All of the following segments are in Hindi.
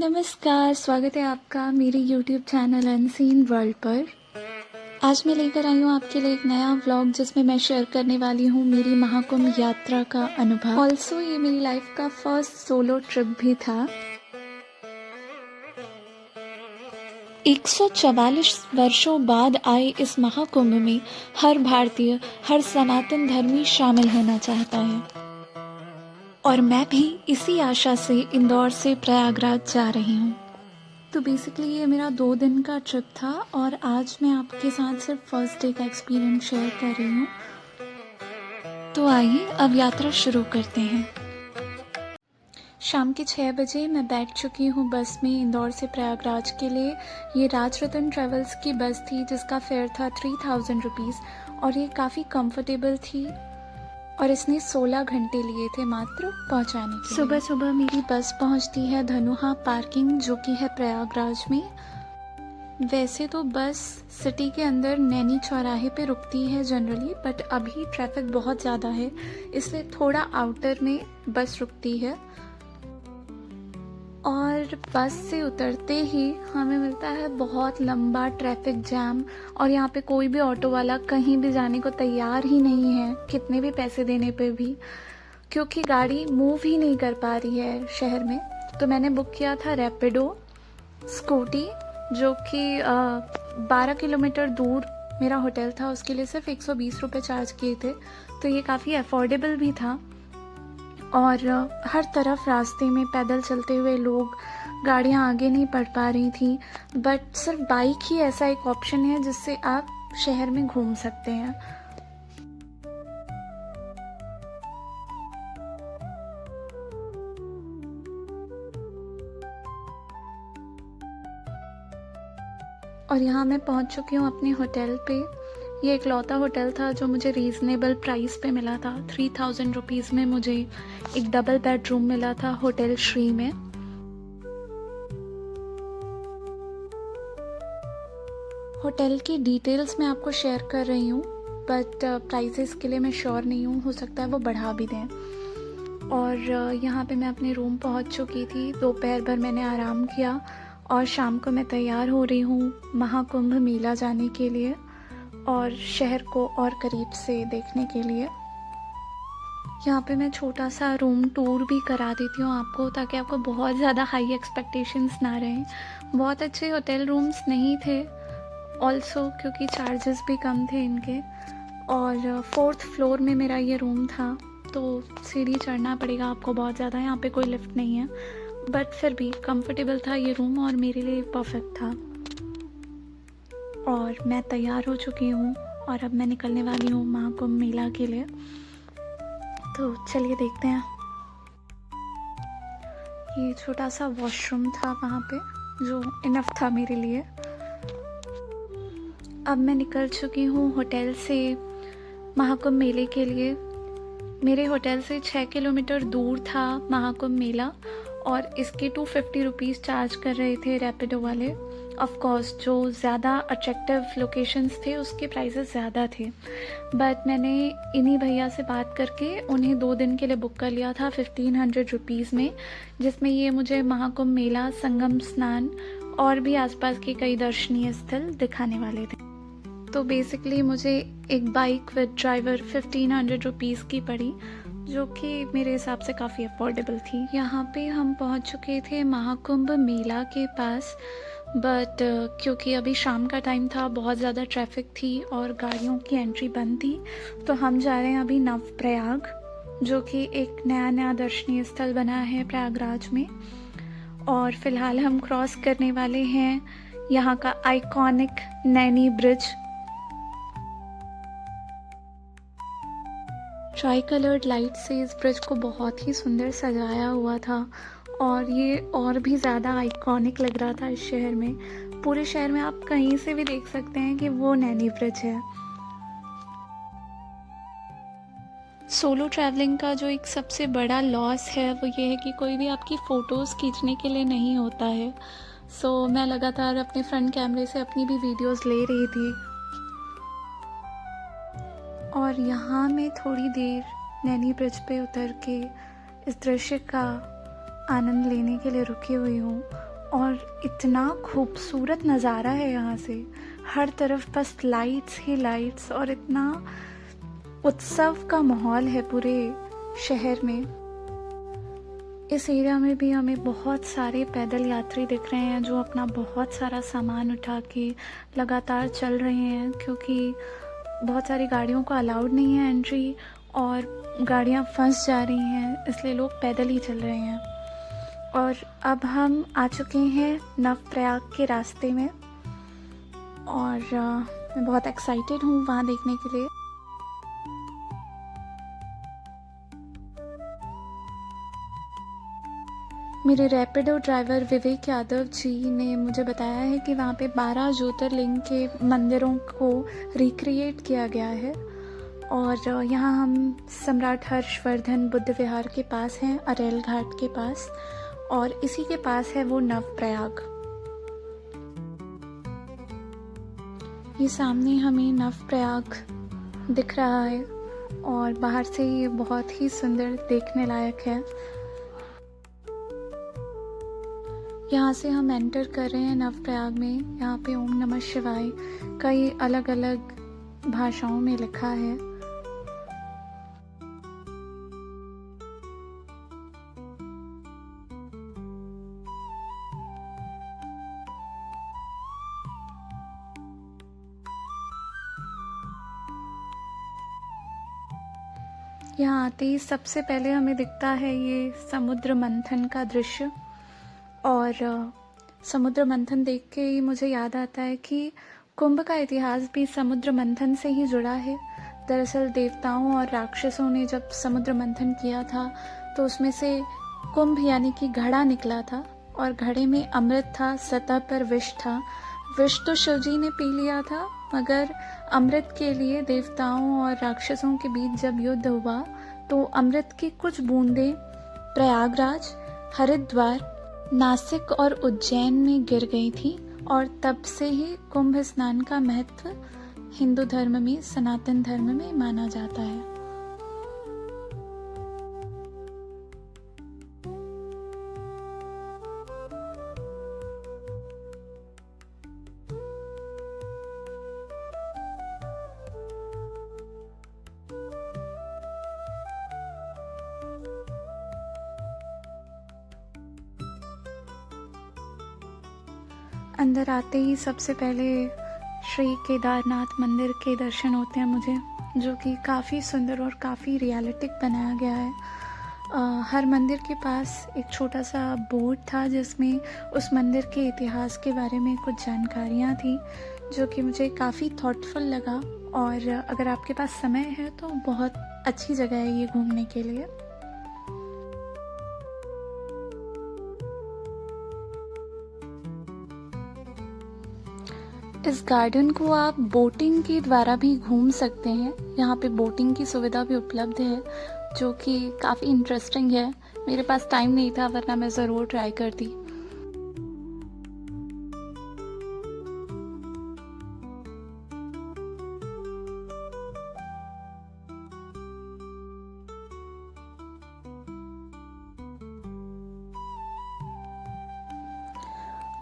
नमस्कार, स्वागत है आपका मेरे YouTube चैनल अनसीन वर्ल्ड पर। आज मैं लेकर आई हूँ आपके लिए एक नया व्लॉग जिसमें मैं शेयर करने वाली हूँ मेरी महाकुंभ यात्रा का अनुभव। ऑल्सो ये मेरी लाइफ का फर्स्ट सोलो ट्रिप भी था। 144 वर्षों बाद आए इस महाकुंभ में हर भारतीय, हर सनातन धर्मी शामिल होना चाहता है और मैं भी इसी आशा से इंदौर से प्रयागराज जा रही हूँ। तो बेसिकली ये मेरा 2 दिन का ट्रिप था और आज मैं आपके साथ सिर्फ फर्स्ट डे का एक्सपीरियंस शेयर कर रही हूँ। तो आइए अब यात्रा शुरू करते हैं। शाम के 6 बजे मैं बैठ चुकी हूँ बस में इंदौर से प्रयागराज के लिए। ये राजरतन ट्रेवल्स की बस थी जिसका फेयर था 3000 रुपीज़ और ये काफ़ी कंफर्टेबल थी और इसने 16 घंटे लिए थे मात्र पहुंचाने के लिए। सुबह सुबह मेरी बस पहुंचती है धनुहा पार्किंग जो कि है प्रयागराज में। वैसे तो बस सिटी के अंदर नैनी चौराहे पे रुकती है जनरली, बट अभी ट्रैफिक बहुत ज़्यादा है इसलिए थोड़ा आउटर में बस रुकती है। और बस से उतरते ही हमें मिलता है बहुत लंबा ट्रैफिक जैम और यहाँ पे कोई भी ऑटो वाला कहीं भी जाने को तैयार ही नहीं है, कितने भी पैसे देने पे भी, क्योंकि गाड़ी मूव ही नहीं कर पा रही है शहर में। तो मैंने बुक किया था रैपिडो स्कूटी जो कि 12 किलोमीटर दूर मेरा होटल था, उसके लिए सिर्फ 120 रुपये चार्ज किए थे, तो ये काफ़ी अफोर्डेबल भी था। और हर तरफ रास्ते में पैदल चलते हुए लोग, गाड़ियाँ आगे नहीं बढ़ पा रही थी, बट सिर्फ बाइक ही ऐसा एक ऑप्शन है जिससे आप शहर में घूम सकते हैं। और यहाँ मैं पहुँच चुकी हूँ अपने होटल पे। ये इकलौता होटल था जो मुझे रीज़नेबल प्राइस पे मिला था। 3000 रुपीज़ में मुझे एक डबल बेडरूम मिला था होटल श्री में। होटल की डिटेल्स मैं आपको शेयर कर रही हूँ, बट प्राइसेस के लिए मैं श्योर नहीं हूँ, हो सकता है वो बढ़ा भी दें। और यहाँ पे मैं अपने रूम पहुँच चुकी थी। दोपहर भर मैंने आराम किया और शाम को मैं तैयार हो रही हूँ महाकुंभ मेला जाने के लिए और शहर को और करीब से देखने के लिए। यहाँ पे मैं छोटा सा रूम टूर भी करा देती हूँ आपको, ताकि आपको बहुत ज़्यादा हाई एक्सपेक्टेशंस ना रहें। बहुत अच्छे होटल रूम्स नहीं थे ऑल्सो, क्योंकि चार्जेस भी कम थे इनके। और 4th फ्लोर में मेरा ये रूम था, तो सीढ़ी चढ़ना पड़ेगा आपको बहुत ज़्यादा। यहाँ पे कोई लिफ्ट नहीं है, बट फिर भी कंफर्टेबल था ये रूम और मेरे लिए परफेक्ट था। और मैं तैयार हो चुकी हूँ और अब मैं निकलने वाली हूँ महाकुंभ मेला के लिए। तो चलिए देखते हैं। ये छोटा सा वॉशरूम था वहाँ पे जो इनफ था मेरे लिए। अब मैं निकल चुकी हूँ होटल से महाकुंभ मेले के लिए। मेरे होटल से 6 किलोमीटर दूर था महाकुंभ मेला और इसके 250 रुपीज़ चार्ज कर रहे थे रैपिडो वाले। ऑफ कोर्स जो ज़्यादा अट्रैक्टिव लोकेशंस थे उसके प्राइसेस ज़्यादा थे, बट मैंने इन्हीं भैया से बात करके उन्हें 2 दिन के लिए बुक कर लिया था 1500 रुपीज़ में, जिसमें ये मुझे महाकुंभ मेला, संगम स्नान और भी आसपास के कई दर्शनीय स्थल दिखाने वाले थे। तो बेसिकली मुझे एक बाइक विद ड्राइवर 1500 रुपीज़ की पड़ी, जो कि मेरे हिसाब से काफ़ी अफोर्डेबल थी। यहाँ पे हम पहुँच चुके थे महाकुंभ मेला के पास, बट क्योंकि अभी शाम का टाइम था, बहुत ज़्यादा ट्रैफिक थी और गाड़ियों की एंट्री बंद थी, तो हम जा रहे हैं अभी नवप्रयाग, जो कि एक नया दर्शनीय स्थल बना है प्रयागराज में। और फिलहाल हम क्रॉस करने वाले हैं यहाँ का iconic Naini bridge. Try coloured light से इस ब्रिज को बहुत ही सुंदर सजाया हुआ था और ये और भी ज़्यादा आइकॉनिक लग रहा था इस शहर में। पूरे शहर में आप कहीं से भी देख सकते हैं कि वो नैनी ब्रिज है। सोलो ट्रैवलिंग का जो एक सबसे बड़ा लॉस है वो ये है कि कोई भी आपकी फ़ोटोज़ खींचने के लिए नहीं होता है। सो मैं लगातार अपने फ्रंट कैमरे से अपनी भी वीडियोज़ ले रही थी। और यहाँ मैं थोड़ी देर नैनी ब्रिज पे उतर के इस दृश्य का आनंद लेने के लिए रुकी हुई हूँ और इतना खूबसूरत नज़ारा है यहाँ से, हर तरफ बस लाइट्स ही लाइट्स और इतना उत्सव का माहौल है पूरे शहर में। इस एरिया में भी हमें बहुत सारे पैदल यात्री दिख रहे हैं जो अपना बहुत सारा सामान उठा के लगातार चल रहे हैं, क्योंकि बहुत सारी गाड़ियों को अलाउड नहीं है एंट्री और गाड़ियां फंस जा रही हैं, इसलिए लोग पैदल ही चल रहे हैं। और अब हम आ चुके हैं नवप्रयाग के रास्ते में और मैं बहुत एक्साइटेड हूँ वहाँ देखने के लिए। मेरे रैपिडो ड्राइवर विवेक यादव जी ने मुझे बताया है कि वहाँ पे 12 ज्योतिर्लिंग के मंदिरों को रिक्रिएट किया गया है और यहाँ हम सम्राट हर्षवर्धन बुद्ध विहार के पास हैं, अरेल घाट के पास, और इसी के पास है वो नवप्रयाग। ये सामने हमें नवप्रयाग दिख रहा है और बाहर से ये बहुत ही सुंदर देखने लायक है। यहाँ से हम एंटर कर रहे हैं नवप्रयाग में। यहाँ पे ओम नमः शिवाय कई अलग अलग भाषाओं में लिखा है। यहाँ आते ही सबसे पहले हमें दिखता है ये समुद्र मंथन का दृश्य और समुद्र मंथन देख के ही मुझे याद आता है कि कुंभ का इतिहास भी समुद्र मंथन से ही जुड़ा है। दरअसल देवताओं और राक्षसों ने जब समुद्र मंथन किया था तो उसमें से कुंभ यानी कि घड़ा निकला था और घड़े में अमृत था, सतह पर विष था। विष तो शिवजी ने पी लिया था, मगर अमृत के लिए देवताओं और राक्षसों के बीच जब युद्ध हुआ तो अमृत की कुछ बूंदें प्रयागराज, हरिद्वार, नासिक और उज्जैन में गिर गई थी और तब से ही कुंभ स्नान का महत्व हिंदू धर्म में, सनातन धर्म में माना जाता है। अंदर आते ही सबसे पहले श्री केदारनाथ मंदिर के दर्शन होते हैं मुझे, जो कि काफ़ी सुंदर और काफ़ी रियलिस्टिक बनाया गया है। हर मंदिर के पास एक छोटा सा बोर्ड था जिसमें उस मंदिर के इतिहास के बारे में कुछ जानकारियाँ थी, जो कि मुझे काफ़ी थॉटफुल लगा। और अगर आपके पास समय है तो बहुत अच्छी जगह है ये घूमने के लिए। इस गार्डन को आप बोटिंग के द्वारा भी घूम सकते हैं। यहाँ पे बोटिंग की सुविधा भी उपलब्ध है, जो कि काफ़ी इंटरेस्टिंग है। मेरे पास टाइम नहीं था, वरना मैं ज़रूर ट्राई करती।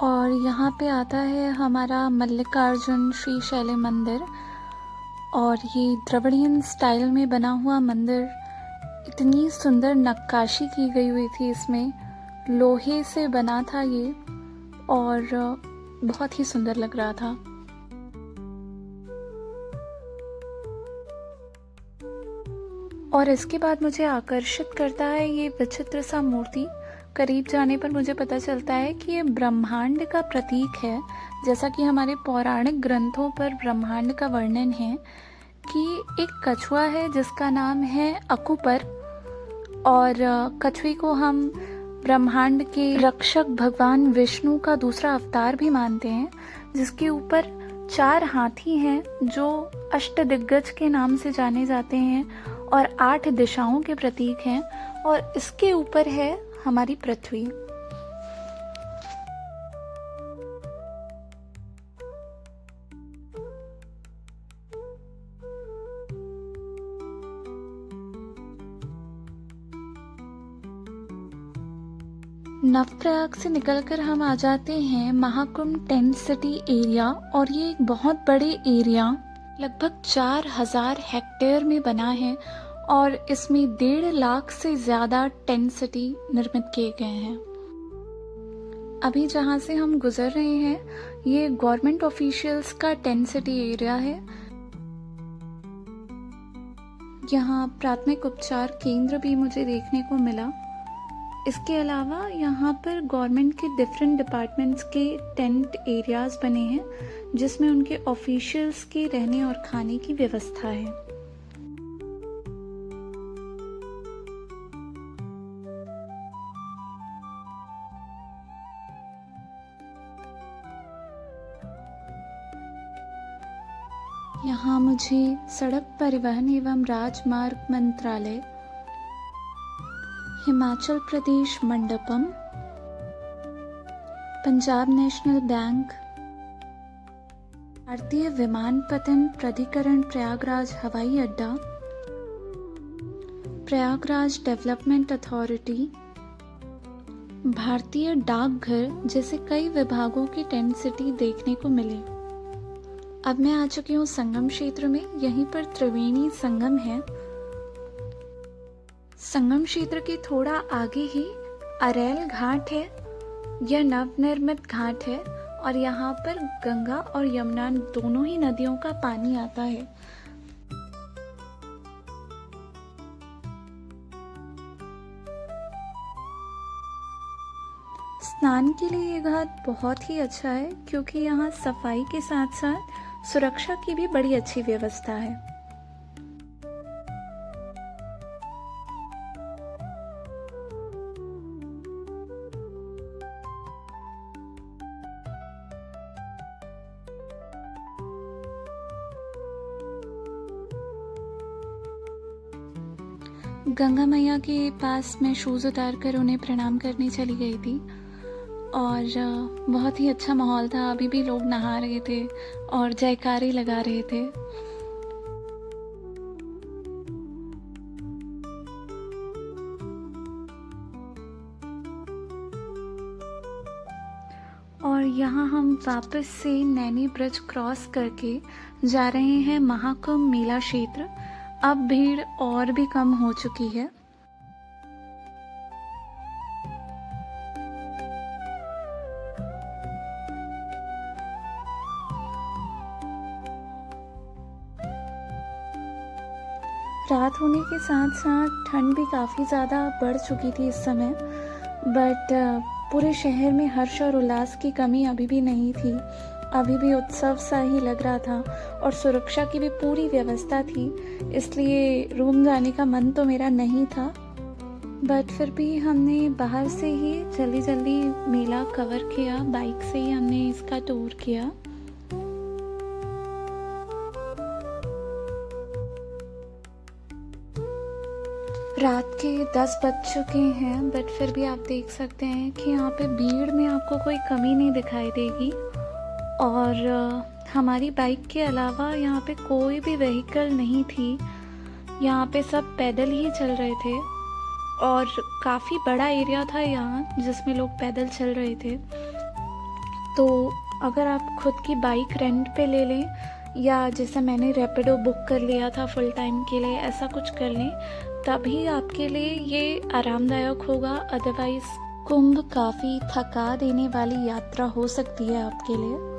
और यहाँ पे आता है हमारा मल्लिकार्जुन श्री शैल मंदिर, और ये द्रविड़ियन स्टाइल में बना हुआ मंदिर। इतनी सुंदर नक्काशी की गई हुई थी इसमें, लोहे से बना था ये और बहुत ही सुंदर लग रहा था। और इसके बाद मुझे आकर्षित करता है ये विचित्र सा मूर्ति। करीब जाने पर मुझे पता चलता है कि ये ब्रह्मांड का प्रतीक है। जैसा कि हमारे पौराणिक ग्रंथों पर ब्रह्मांड का वर्णन है कि एक कछुआ है जिसका नाम है अकुपर, और कछुए को हम ब्रह्मांड के रक्षक भगवान विष्णु का दूसरा अवतार भी मानते हैं, जिसके ऊपर 4 हाथी हैं जो अष्टदिग्गज के नाम से जाने जाते हैं और 8 दिशाओं के प्रतीक हैं, और इसके ऊपर है हमारी पृथ्वी। नवप्रयाग से निकलकर हम आ जाते हैं महाकुंभ टेंट सिटी एरिया, और ये एक बहुत बड़े एरिया लगभग 4000 हेक्टेयर में बना है और इसमें 1.5 लाख से ज़्यादा टेंट सिटी निर्मित किए गए हैं। अभी जहाँ से हम गुजर रहे हैं ये गवर्नमेंट ऑफिशियल्स का टेंट सिटी एरिया है। यहाँ प्राथमिक उपचार केंद्र भी मुझे देखने को मिला। इसके अलावा यहाँ पर गवर्नमेंट के डिफरेंट डिपार्टमेंट्स के टेंट एरियाज बने हैं जिसमें उनके ऑफिशियल्स के रहने और खाने की व्यवस्था है। यहाँ मुझे सड़क परिवहन एवं राजमार्ग मंत्रालय, हिमाचल प्रदेश मंडपम, पंजाब नेशनल बैंक, भारतीय विमानपत्तन प्राधिकरण प्रयागराज हवाई अड्डा, प्रयागराज डेवलपमेंट अथॉरिटी, भारतीय डाकघर जैसे कई विभागों की टेंट सिटी देखने को मिले। अब मैं आ चुकी हूँ संगम क्षेत्र में। यहीं पर त्रिवेणी संगम है। संगम क्षेत्र के थोड़ा आगे ही अरेल घाट है। यह नवनिर्मित घाट है और यहाँ पर गंगा और यमुना दोनों ही नदियों का पानी आता है। स्नान के लिए ये घाट बहुत ही अच्छा है क्योंकि यहाँ सफाई के साथ साथ सुरक्षा की भी बड़ी अच्छी व्यवस्था है। गंगा मैया के पास मैं शूज़ उतार कर उन्हें प्रणाम करने चली गई थी और बहुत ही अच्छा माहौल था। अभी भी लोग नहा रहे थे और जयकारे लगा रहे थे। और यहाँ हम वापस से नैनी ब्रिज क्रॉस करके जा रहे हैं महाकुंभ मेला क्षेत्र। अब भीड़ और भी कम हो चुकी है। रात होने के साथ साथ ठंड भी काफ़ी ज़्यादा बढ़ चुकी थी इस समय, बट पूरे शहर में हर्ष और उल्लास की कमी अभी भी नहीं थी। अभी भी उत्सव सा ही लग रहा था और सुरक्षा की भी पूरी व्यवस्था थी, इसलिए रूम जाने का मन तो मेरा नहीं था। बट फिर भी हमने बाहर से ही जल्दी जल्दी मेला कवर किया। बाइक से ही हमने इसका टूर किया। रात के 10 बज चुके हैं, बट फिर भी आप देख सकते हैं कि यहाँ पे भीड़ में आपको कोई कमी नहीं दिखाई देगी। और हमारी बाइक के अलावा यहाँ पे कोई भी व्हीकल नहीं थी। यहाँ पे सब पैदल ही चल रहे थे और काफ़ी बड़ा एरिया था यहाँ जिसमें लोग पैदल चल रहे थे। तो अगर आप खुद की बाइक रेंट पे ले लें या जैसा मैंने रैपिडो बुक कर लिया था फुल टाइम के लिए, ऐसा कुछ कर लें, तभी आपके लिए ये आरामदायक होगा। अदरवाइज कुंभ काफ़ी थका देने वाली यात्रा हो सकती है आपके लिए।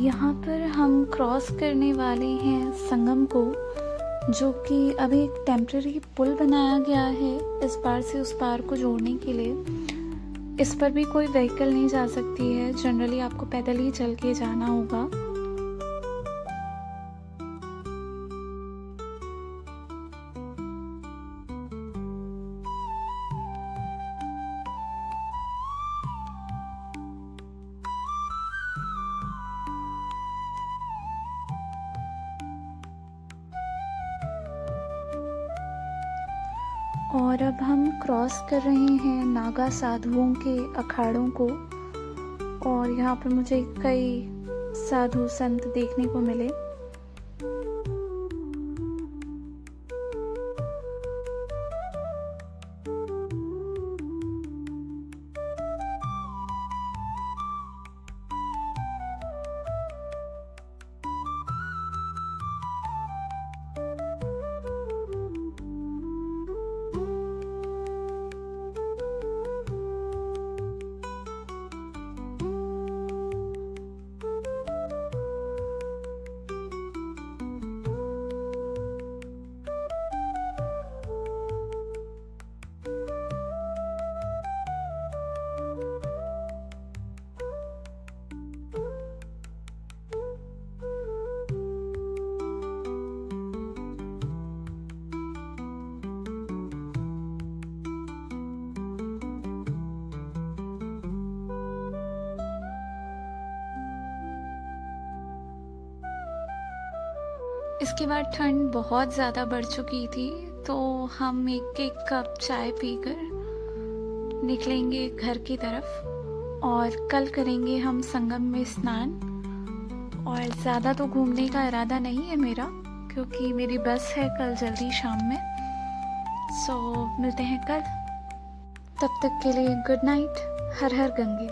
यहाँ पर हम क्रॉस करने वाले हैं संगम को, जो कि अभी एक टेम्पररी पुल बनाया गया है इस पार से उस पार को जोड़ने के लिए। इस पर भी कोई व्हीकल नहीं जा सकती है। जनरली आपको पैदल ही चल के जाना होगा। और अब हम क्रॉस कर रहे हैं नागा साधुओं के अखाड़ों को, और यहाँ पर मुझे कई साधु संत देखने को मिले। इसके बाद ठंड बहुत ज़्यादा बढ़ चुकी थी, तो हम एक एक कप चाय पीकर निकलेंगे घर की तरफ और कल करेंगे हम संगम में स्नान। और ज़्यादा तो घूमने का इरादा नहीं है मेरा, क्योंकि मेरी बस है कल जल्दी शाम में। सो मिलते हैं कल, तब तक के लिए गुड नाइट। हर हर गंगे।